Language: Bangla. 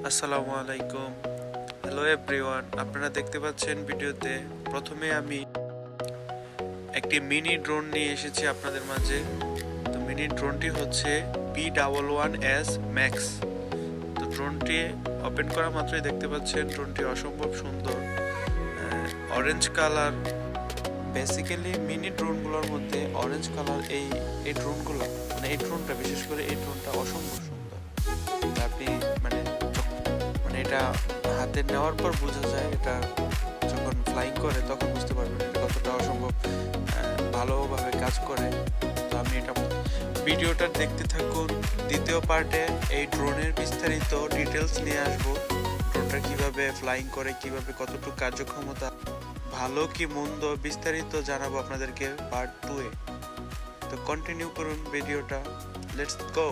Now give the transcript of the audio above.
আসসালামু আলাইকুম। হ্যালো এভরিওয়ান, আপনারা দেখতে পাচ্ছেন ভিডিওতে প্রথমে আমি একটি মিনি ড্রোন নিয়ে এসেছি আপনাদের মাঝে। তো মিনি ড্রোনটি হচ্ছে P11S Max। তো ড্রোনটি ওপেন করা মাত্রই দেখতে পাচ্ছেন ড্রোনটি অসম্ভব সুন্দর, অরেঞ্জ কালার। বেসিক্যালি মিনি ড্রোনগুলোর মধ্যে অরেঞ্জ কালার এই ড্রোনগুলো, মানে এই ড্রোনটা বিশেষ করে এই ড্রোনটা অসম্ভব সুন্দর। আপনি মানে এটা হাতে নেওয়ার পর বোঝা যায়, এটা যখন ফ্লাইং করে তখন বুঝতে পারবেন এটা কতটা অসম্ভব ভালোভাবে কাজ করে। তো আমি এটা ভিডিওটা দেখতে থাকুন। দ্বিতীয় পার্টে এই ড্রোনের বিস্তারিত ডিটেলস নিয়ে আসবো। ড্রোনটা কিভাবে ফ্লাইং করে, কিভাবে কতটুকু কার্যক্ষমতা, ভালো কি মন্দ বিস্তারিত জানাবো আপনাদেরকে পার্ট 2 এ। তো কন্টিনিউ করুন ভিডিওটা, লেটস গো।